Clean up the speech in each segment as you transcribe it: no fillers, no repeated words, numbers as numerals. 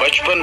55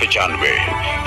95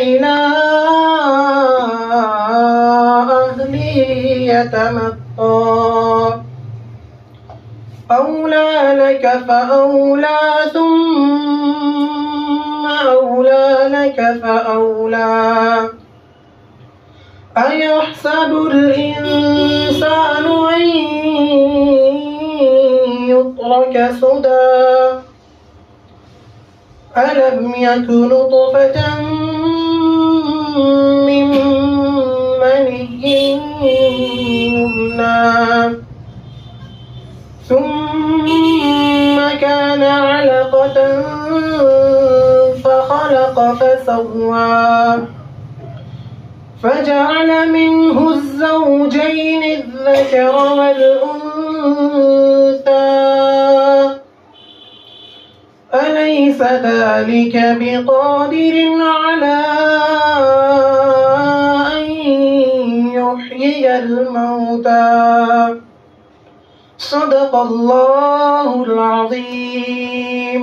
إلى أهله يتمطى أولى لك فأولى ثم أولى لك فأولى أيحسب الإنسان أن يترك سدى ألم يك نطفة من مني يمنى ثم كان علقة فخلق فسوى فجعل منه الزوجين الذكر والأنثى أليس ذلك بقادر على أن يحيي الموتى صدق الله العظيم۔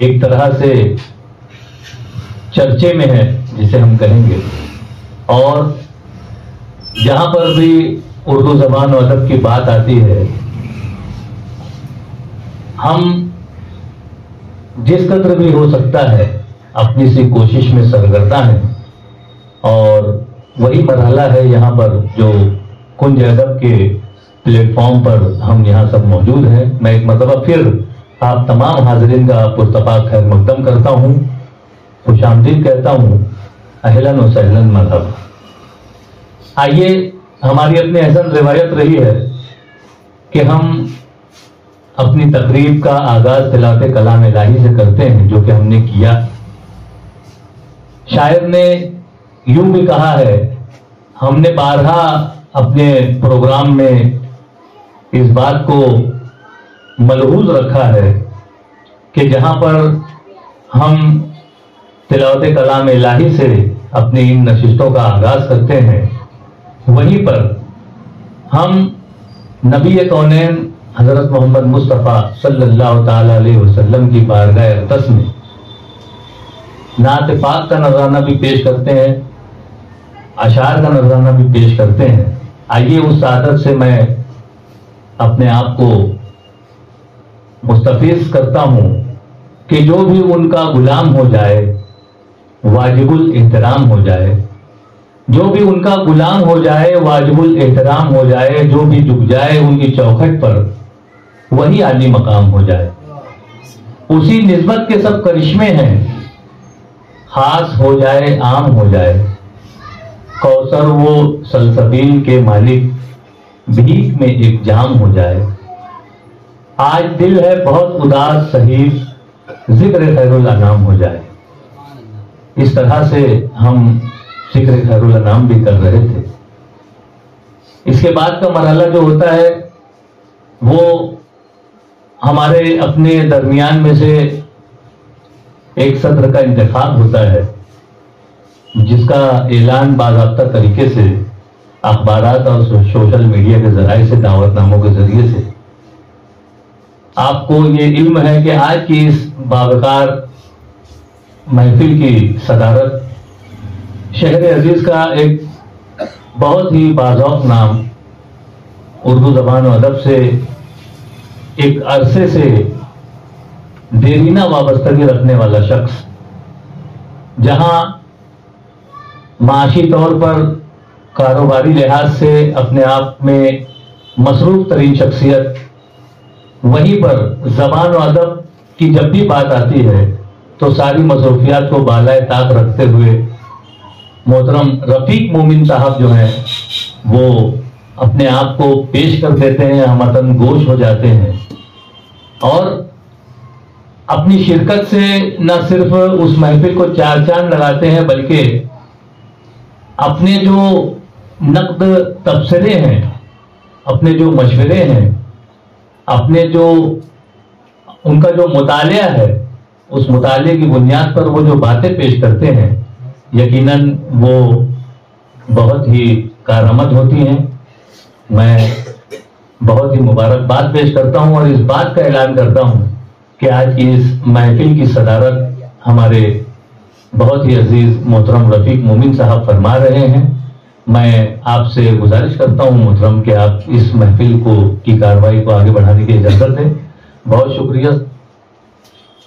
ایک طرح سے چرچے میں ہے جسے ہم کہیں گے، اور جہاں پر بھی اردو زبان و ادب کی بات آتی ہے ہم جس قدر بھی ہو سکتا ہے اپنی سی کوشش میں سرگرداں ہیں، اور وہی مرحلہ ہے یہاں پر جو کنج ادب کے پلیٹ فارم پر ہم یہاں سب موجود ہیں۔ میں ایک مرتبہ پھر آپ تمام حاضرین کا پرتپاک خیر مقدم کرتا ہوں، خوش آمدید کہتا ہوں، اہلاً و سہلاً مرحبا۔ آئیے، ہماری اپنی احسن روایت رہی ہے کہ ہم اپنی تقریب کا آغاز تلاوت کلام الہی سے کرتے ہیں، جو کہ ہم نے کیا۔ شاعر نے یوں بھی کہا ہے، ہم نے بارہا اپنے پروگرام میں اس بات کو ملحوظ رکھا ہے کہ جہاں پر ہم تلاوت کلام الہی سے اپنی ان نشستوں کا آغاز کرتے ہیں، وہیں پر ہم نبی کونین حضرت محمد مصطفیٰ صلی اللہ تعالی علیہ وسلم کی بارگاہ اقدس میں نعت پاک کا نذرانہ بھی پیش کرتے ہیں، اشعار کا نذرانہ بھی پیش کرتے ہیں۔ آئیے اس سعادت سے میں اپنے آپ کو مستفیض کرتا ہوں کہ جو بھی ان کا غلام ہو جائے واجب الاحترام ہو جائے، جو بھی ان کا غلام ہو جائے واجب الاحترام ہو جائے، جو بھی جھک جائے ان کی چوکھٹ پر وہی عالی مقام ہو جائے۔ اسی نسبت کے سب کرشمے ہیں، خاص ہو جائے عام ہو جائے، کوثر وہ سلسبیل کے مالک بھیک میں ایک جام ہو جائے۔ آج دل ہے بہت اداس صحیح ذکر خیر الانام ہو جائے۔ اس طرح سے ہم ذکر خیر الانام بھی کر رہے تھے۔ اس کے بعد کا مرحلہ جو ہوتا ہے وہ ہمارے اپنے درمیان میں سے ایک صدر کا انتخاب ہوتا ہے، جس کا اعلان باضابطہ طریقے سے اخبارات اور سوشل میڈیا کے ذرائع سے، دعوت ناموں کے ذریعے سے آپ کو یہ علم ہے کہ آج کی اس باوقار محفل کی صدارت شہر عزیز کا ایک بہت ہی باذوق نام، اردو زبان و ادب سے ایک عرصے سے دیرینہ وابستگی رکھنے والا شخص، جہاں معاشی طور پر کاروباری لحاظ سے اپنے آپ میں مصروف ترین شخصیت، وہیں پر زبان و ادب کی جب بھی بات آتی ہے تو ساری مصروفیات کو بالائے طاق رکھتے ہوئے محترم رفیق مومن صاحب جو ہیں وہ اپنے آپ کو پیش کر دیتے ہیں، ہمتن گوش ہو جاتے ہیں، اور اپنی شرکت سے نہ صرف اس محفل کو چار چاند لگاتے ہیں بلکہ اپنے جو نقد تبصرے ہیں، اپنے جو مشورے ہیں، اپنے جو ان کا جو مطالعہ ہے، اس مطالعے کی بنیاد پر وہ جو باتیں پیش کرتے ہیں یقیناً وہ بہت ہی کارآمد ہوتی ہیں۔ میں بہت ہی مبارکباد پیش کرتا ہوں اور اس بات کا اعلان کرتا ہوں کہ آج کی اس محفل کی صدارت ہمارے بہت ہی عزیز محترم رفیق مومن صاحب فرما رہے ہیں۔ میں آپ سے گزارش کرتا ہوں محترم کہ آپ اس محفل کی کارروائی کو آگے بڑھانے کی اجازت ہے۔ بہت شکریہ۔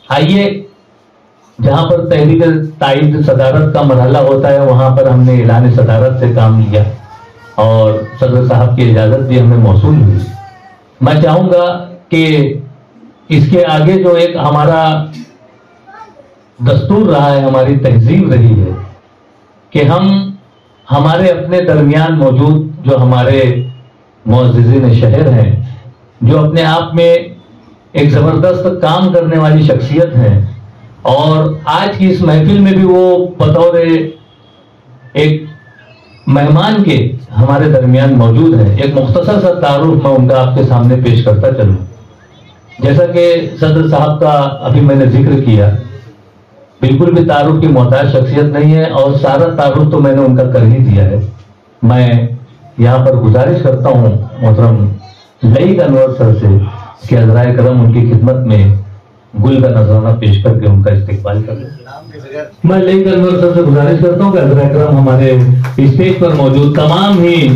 آئیے، جہاں پر تحریک تائید صدارت کا مرحلہ ہوتا ہے وہاں پر ہم نے اعلان صدارت سے کام لیا اور صدر صاحب کی اجازت بھی ہمیں موصول ہوئی۔ میں چاہوں گا کہ اس کے آگے جو ایک ہمارا دستور رہا ہے، ہماری تہذیب رہی ہے کہ ہم ہمارے اپنے درمیان موجود جو ہمارے معززین شہر ہیں، جو اپنے آپ میں ایک زبردست کام کرنے والی شخصیت ہیں، اور آج کی اس محفل میں بھی وہ بطور ایک مہمان کے ہمارے درمیان موجود ہیں۔ ایک مختصر سا تعارف میں ان کا آپ کے سامنے پیش کرتا چلوں۔ جیسا کہ صدر صاحب کا ابھی میں نے ذکر کیا، بالکل بھی تعارف کی محتاج شخصیت نہیں ہے اور سارا تعارف تو میں نے ان کا کر ہی دیا ہے۔ میں یہاں پر گزارش کرتا ہوں محترم لئیک انور سر سے کہ حضرائے کرم ان کی خدمت میں گل کا نذرانہ پیش کر کے ان کا استقبال کر لیں۔ میں لیک انور صاحب سے گزارش کرتا ہوں کہ حضرت اکرم ہمارے اسٹیج پر موجود تمام ہی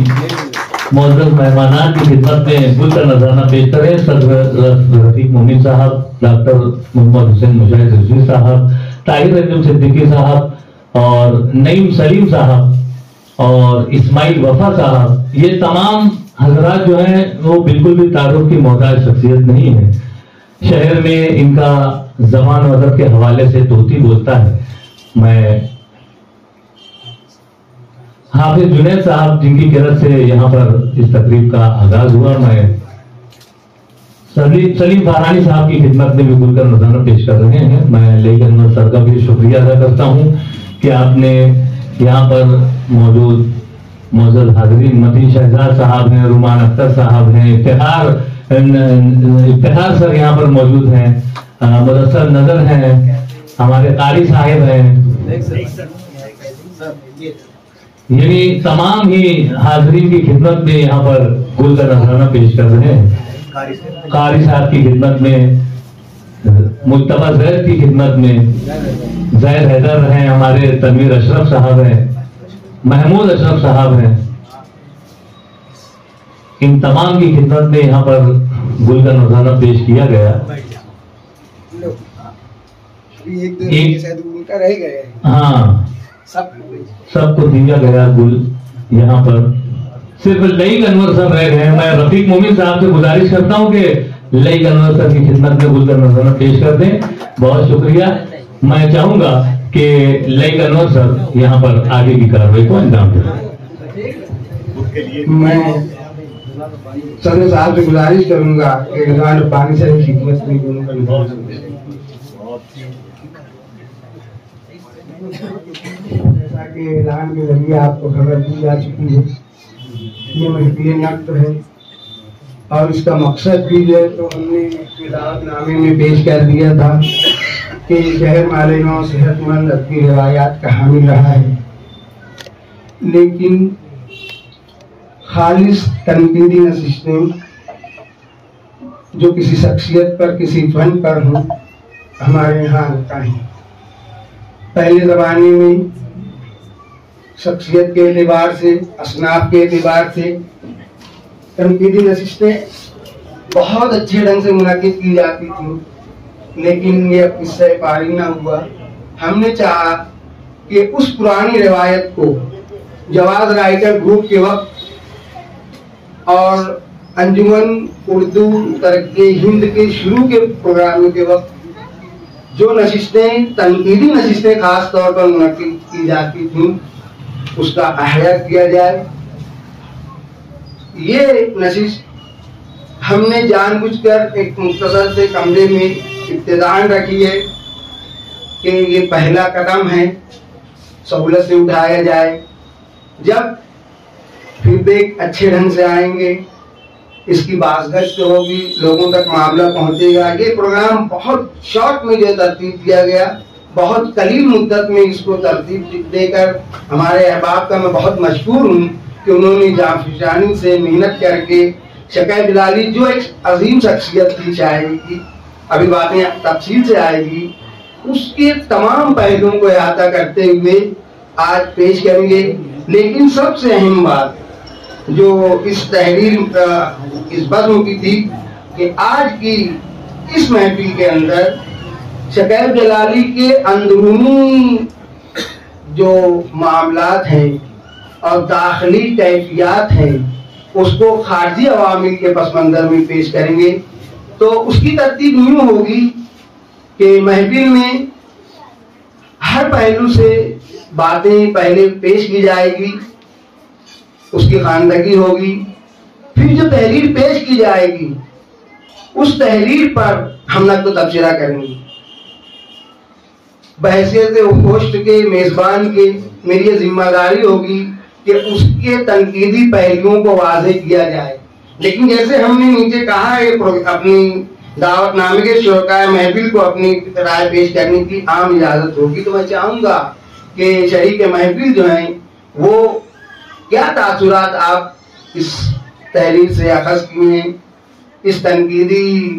معزز مہمانان کی خدمت میں گل کا نذرانہ پیش کریں۔ صدر رفیق مومن صاحب، ڈاکٹر محمد حسین مجاہد رضوی صاحب، طاہر انجم صدیقی صاحب اور نعیم سلیم صاحب اور اسماعیل وفا صاحب، یہ تمام حضرات جو ہیں وہ بالکل بھی تعارف کی محتاج شخصیت نہیں ہے۔ شہر میں ان کا زبان و ادب کے حوالے سے طوطی بولتا ہے۔ میں حافظ جنید صاحب جن کی قرت سے یہاں پر اس تقریب کا آغاز ہوا، میں سلیم فارانی صاحب کی خدمت میں بھی گل کا نذرانہ پیش کر رہے ہیں۔ میں لیک انور سر کا بھی شکریہ ادا کرتا ہوں کہ آپ نے یہاں پر موجود معزز حاضرین مدین شہزاد صاحب ہیں، رومان اختر صاحب ہیں، افتخار سر یہاں پر موجود ہیں، مدثر نظر ہیں، ہمارے قاری صاحب ہیں، یعنی تمام ہی حاضرین کی خدمت میں یہاں پر گل کا نذرانہ پیش کر رہے ہیں۔ قاری صاحب کی خدمت میں، مجتبیٰ زید کی خدمت میں زید حیدر ہیں، ہمارے تنویر اشرف صاحب ہیں، محمود اشرف صاحب ہیں، ان تمام کی خدمت میں یہاں پر گل کا نذرانہ پیش کیا گیا۔ ہاں، سب کو دیا گیا گل، یہاں پر صرف لیک انور صاحب رہ گئے۔ میں رفیق مومن صاحب سے گزارش کرتا ہوں کہ لیک انور صاحب کی خدمت میں گل کا نذرانہ پیش کر دیں۔ بہت شکریہ۔ میں چاہوں گا کہ لیک انور صاحب یہاں پر آگے کی کارروائی کو انجام دیں۔ میں صدر صاحب سے گزارش کروں گا کہ رضوان ربانی سے خدمت میں دونوں کا نذرانہ پیش کریں۔ جیسا کہ اعلان کے ذریعے آپ کو خبر دی جا چکی ہے، یہ محفل نقد ہے اور اس کا مقصد بھی ہے تو ہم نے دعوت نامے میں پیش کر دیا تھا کہ شہر مالیگاؤں صحت مند ادبی روایات کا حامل رہا ہے، لیکن خالص تنقیدی نشستیں جو کسی شخصیت پر، کسی فن پر ہوں، ہمارے یہاں ہوتا ہے۔ پہلے زمانے میں شخصیت کے اعتبار سے، اصناف کے اعتبار سے تنقیدی نشستیں بہت اچھے ڈھنگ سے منعقد کی جاتی تھیں، لیکن یہ اب اس سے پاری نہ ہوا۔ ہم نے چاہا کہ اس پرانی روایت کو جواز رائٹر گروپ کے وقت اور انجمن اردو ترقی ہند کے شروع کے پروگراموں کے وقت جو نشستیں، تنقیدی نشستیں خاص طور پر منعقد کی جاتی تھیں، اس کا احیاء کیا جائے۔ یہ نشست ہم نے جان بوجھ کر ایک مختصر سے کمرے میں ابتداءً رکھی ہے کہ یہ پہلا قدم ہے، سہولت سے اٹھایا جائے۔ جب فیڈ بیک اچھے ڈھنگ سے آئیں گے، اس کی بازگشت ہوگی، لوگوں تک معاملہ پہنچے گا۔ یہ پروگرام بہت شارٹ میں جو ترتیب دیا گیا، بہت قلیل مدت میں اس کو ترتیب دے کر ہمارے احباب کا میں بہت مشکور ہوں کہ انہوں نے جانفشانی سے محنت کر کے شکیب جلالی جو ایک عظیم شخصیت تھی شاعری کی، ابھی باتیں تفصیل سے آئے گی، اس کے تمام پہلوؤں کو احاطہ کرتے ہوئے آج پیش کریں گے۔ لیکن سب سے اہم بات جو اس تحریر اس بزم کی تھی کہ آج کی اس محفل کے اندر شکیب جلالی کے اندرونی جو معاملات ہیں اور داخلی کیفیات ہیں اس کو خارجی عوامل کے پس منظر میں پیش کریں گے۔ تو اس کی ترتیب یوں ہوگی کہ محفل میں ہر پہلو سے باتیں پہلے پیش کی جائے گی، اس کی خواندگی ہوگی، پھر جو تحریر پیش کی جائے گی اس تحریر پر ہم نقد و تبصرہ کریں گے۔ بحیثیت ہوسٹ کے، میزبان کے، میری یہ ذمہ داری ہوگی کہ اس کے تنقیدی پہلوؤں کو واضح کیا جائے۔ لیکن جیسے ہم نے نیچے کہا ہے اپنی دعوت نامے کے شرکائے محفل کو اپنی رائے پیش کرنے کی عام اجازت ہوگی، تو میں چاہوں گا کہ شریک محفل جو ہیں وہ کیا تاثرات آپ اس تحریر سے اخذ کیے ہیں، اس تنقیدی